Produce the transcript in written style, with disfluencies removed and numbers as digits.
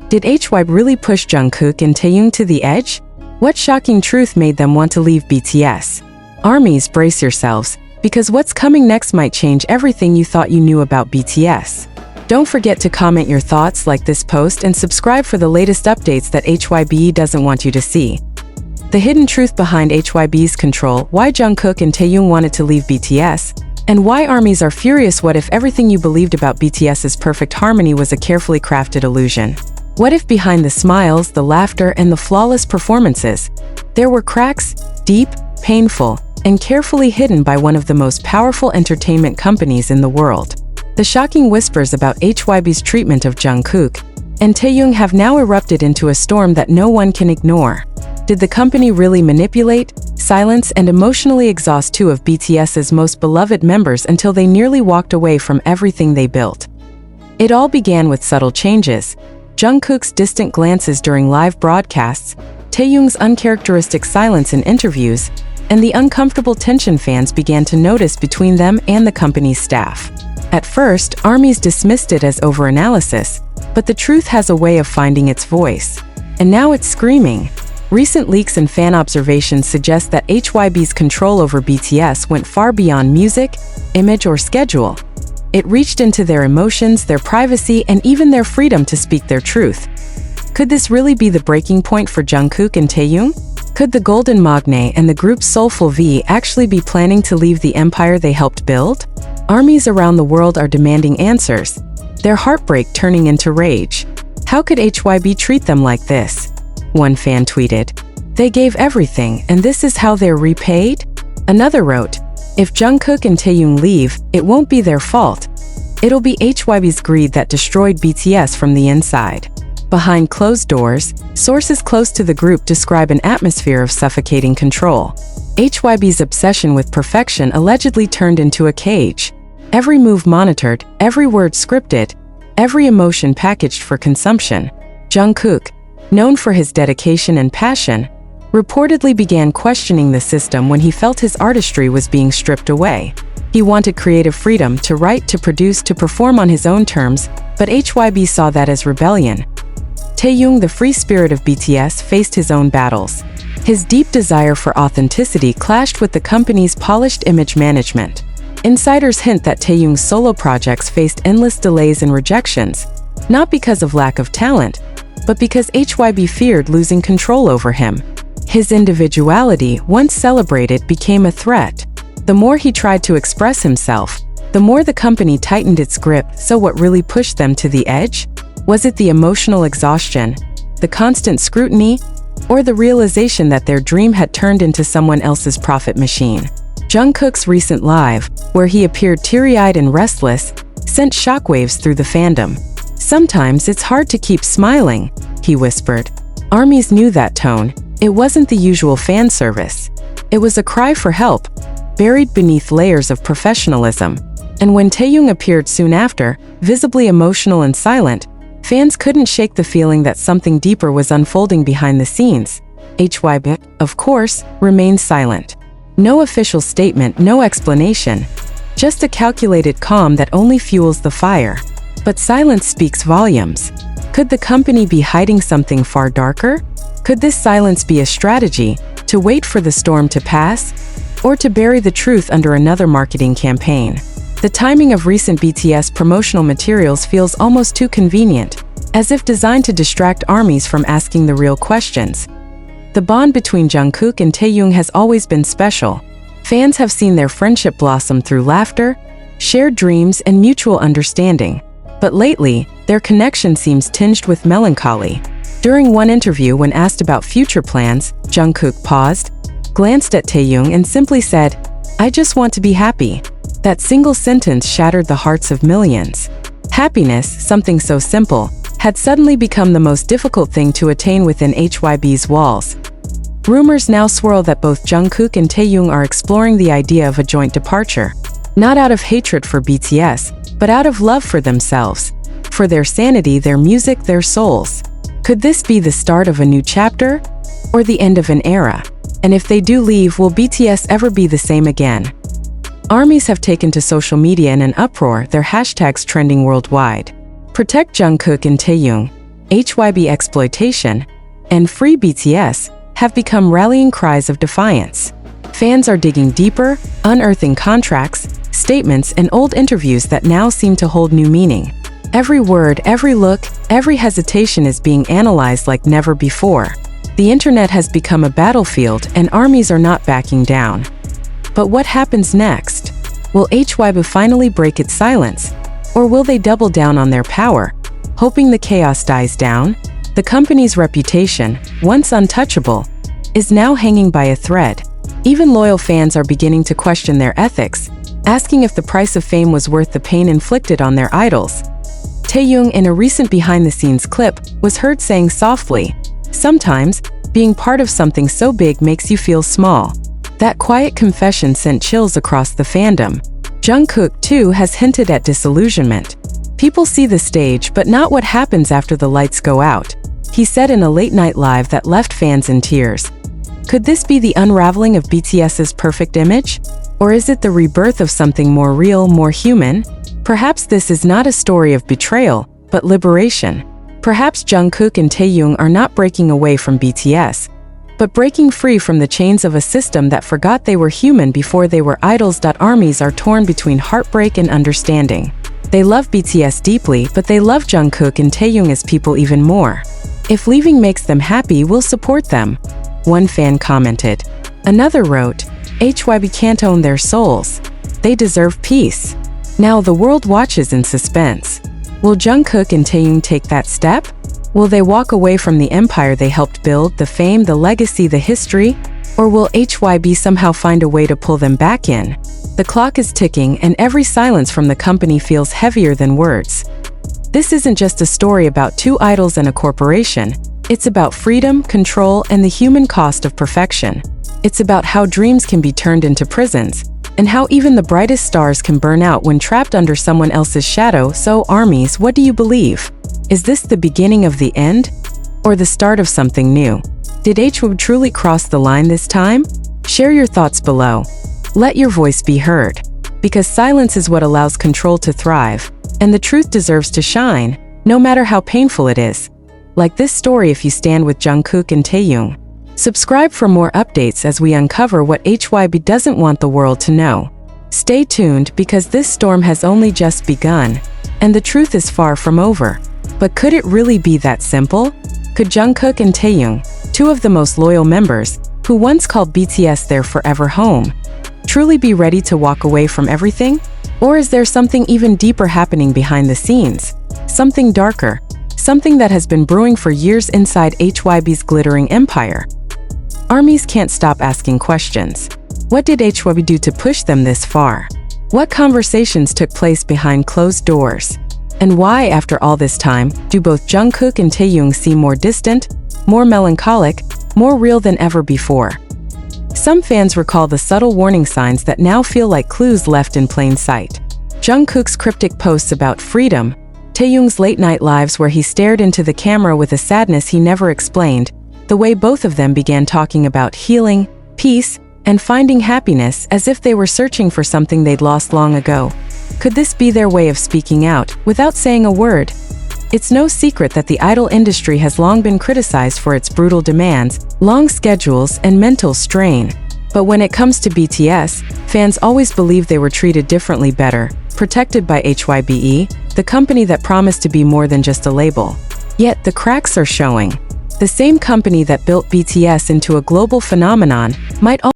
Did HYBE really push Jungkook and Taehyung to the edge? What shocking truth made them want to leave BTS? ARMYs, brace yourselves, because what's coming next might change everything you thought you knew about BTS. Don't forget to comment your thoughts, like this post, and subscribe for the latest updates that HYBE doesn't want you to see. The hidden truth behind HYBE's control, why Jungkook and Taehyung wanted to leave BTS, and why ARMYs are furious. What if everything you believed about BTS's perfect harmony was a carefully crafted illusion? What if behind the smiles, the laughter, and the flawless performances, there were cracks, deep, painful, and carefully hidden by one of the most powerful entertainment companies in the world? The shocking whispers about HYBE's treatment of Jungkook and Taehyung have now erupted into a storm that no one can ignore. Did the company really manipulate, silence, and emotionally exhaust two of BTS's most beloved members until they nearly walked away from everything they built? It all began with subtle changes: Jungkook's distant glances during live broadcasts, Taehyung's uncharacteristic silence in interviews, and the uncomfortable tension fans began to notice between them and the company's staff. At first, ARMYs dismissed it as overanalysis, but the truth has a way of finding its voice. And now it's screaming. Recent leaks and fan observations suggest that HYBE's control over BTS went far beyond music, image, or schedule. It reached into their emotions, their privacy, and even their freedom to speak their truth. Could this really be the breaking point for Jungkook and Taehyung? Could the Golden Magne and the group's Soulful V actually be planning to leave the empire they helped build? ARMYs around the world are demanding answers, their heartbreak turning into rage. How could HYBE treat them like this? One fan tweeted, "They gave everything, and this is how they're repaid?" Another wrote, "If Jungkook and Taehyung leave, it won't be their fault. It'll be HYBE's greed that destroyed BTS from the inside." Behind closed doors, sources close to the group describe an atmosphere of suffocating control. HYBE's obsession with perfection allegedly turned into a cage. Every move monitored, every word scripted, every emotion packaged for consumption. Jungkook, known for his dedication and passion, reportedly began questioning the system when he felt his artistry was being stripped away. He wanted creative freedom to write, to produce, to perform on his own terms, but HYBE saw that as rebellion. Taehyung, the free spirit of BTS, faced his own battles. His deep desire for authenticity clashed with the company's polished image management. Insiders hint that Taehyung's solo projects faced endless delays and rejections, not because of lack of talent, but because HYBE feared losing control over him. His individuality, once celebrated, became a threat. The more he tried to express himself, the more the company tightened its grip. So what really pushed them to the edge? Was it the emotional exhaustion, the constant scrutiny, or the realization that their dream had turned into someone else's profit machine? Jungkook's recent live, where he appeared teary-eyed and restless, sent shockwaves through the fandom. "Sometimes it's hard to keep smiling," he whispered. ARMYs knew that tone. It wasn't the usual fan service. It was a cry for help, buried beneath layers of professionalism. And when Taehyung appeared soon after, visibly emotional and silent, fans couldn't shake the feeling that something deeper was unfolding behind the scenes. HYBE, of course, remained silent. No official statement, no explanation, just a calculated calm that only fuels the fire. But silence speaks volumes. Could the company be hiding something far darker? Could this silence be a strategy, to wait for the storm to pass, or to bury the truth under another marketing campaign? The timing of recent BTS promotional materials feels almost too convenient, as if designed to distract ARMYs from asking the real questions. The bond between Jungkook and Taehyung has always been special. Fans have seen their friendship blossom through laughter, shared dreams, and mutual understanding. But lately, their connection seems tinged with melancholy. During one interview, when asked about future plans, Jungkook paused, glanced at Taehyung, and simply said, "I just want to be happy." That single sentence shattered the hearts of millions. Happiness, something so simple, had suddenly become the most difficult thing to attain within HYBE's walls. Rumors now swirl that both Jungkook and Taehyung are exploring the idea of a joint departure, not out of hatred for BTS, but out of love for themselves, for their sanity, their music, their souls. Could this be the start of a new chapter, or the end of an era? And if they do leave, will BTS ever be the same again? ARMYs have taken to social media in an uproar, their hashtags trending worldwide. Protect Jungkook and Taehyung. HYBE exploitation, and Free BTS have become rallying cries of defiance. Fans are digging deeper, unearthing contracts, statements, and old interviews that now seem to hold new meaning. Every word, every look, every hesitation is being analyzed like never before. The internet has become a battlefield, and armies are not backing down. But what happens next? Will HYBE finally break its silence? Or will they double down on their power, hoping the chaos dies down? The company's reputation, once untouchable, is now hanging by a thread. Even loyal fans are beginning to question their ethics, asking if the price of fame was worth the pain inflicted on their idols. Taehyung, in a recent behind-the-scenes clip, was heard saying softly, "Sometimes, being part of something so big makes you feel small." That quiet confession sent chills across the fandom. Jungkook, too, has hinted at disillusionment. "People see the stage, but not what happens after the lights go out," he said in a late-night live that left fans in tears. Could this be the unraveling of BTS's perfect image? Or is it the rebirth of something more real, more human? Perhaps this is not a story of betrayal, but liberation. Perhaps Jungkook and Taehyung are not breaking away from BTS, but breaking free from the chains of a system that forgot they were human before they were idols. Armies are torn between heartbreak and understanding. They love BTS deeply, but they love Jungkook and Taehyung as people even more. "If leaving makes them happy, we'll support them," one fan commented. Another wrote, "HYBE can't own their souls. They deserve peace." Now the world watches in suspense. Will Jungkook and Taehyung take that step? Will they walk away from the empire they helped build, the fame, the legacy, the history? Or will HYBE somehow find a way to pull them back in? The clock is ticking, and every silence from the company feels heavier than words. This isn't just a story about two idols and a corporation. It's about freedom, control, and the human cost of perfection. It's about how dreams can be turned into prisons, and how even the brightest stars can burn out when trapped under someone else's shadow. So, armies, what do you believe? Is this the beginning of the end? Or the start of something new? Did HYBE truly cross the line this time? Share your thoughts below. Let your voice be heard. Because silence is what allows control to thrive, and the truth deserves to shine, no matter how painful it is. Like this story if you stand with Jungkook and Taehyung. Subscribe for more updates as we uncover what HYBE doesn't want the world to know. Stay tuned because this storm has only just begun, and the truth is far from over. But could it really be that simple? Could Jungkook and Taehyung, two of the most loyal members, who once called BTS their forever home, truly be ready to walk away from everything? Or is there something even deeper happening behind the scenes? Something darker, something that has been brewing for years inside HYBE's glittering empire. Armies can't stop asking questions. What did HYBE do to push them this far? What conversations took place behind closed doors? And why, after all this time, do both Jungkook and Taehyung seem more distant, more melancholic, more real than ever before? Some fans recall the subtle warning signs that now feel like clues left in plain sight. Jungkook's cryptic posts about freedom, Taehyung's late-night lives where he stared into the camera with a sadness he never explained, the way both of them began talking about healing, peace, and finding happiness as if they were searching for something they'd lost long ago. Could this be their way of speaking out, without saying a word? It's no secret that the idol industry has long been criticized for its brutal demands, long schedules, and mental strain. But when it comes to BTS, fans always believed they were treated differently, better, protected by HYBE, the company that promised to be more than just a label. Yet the cracks are showing. The same company that built BTS into a global phenomenon might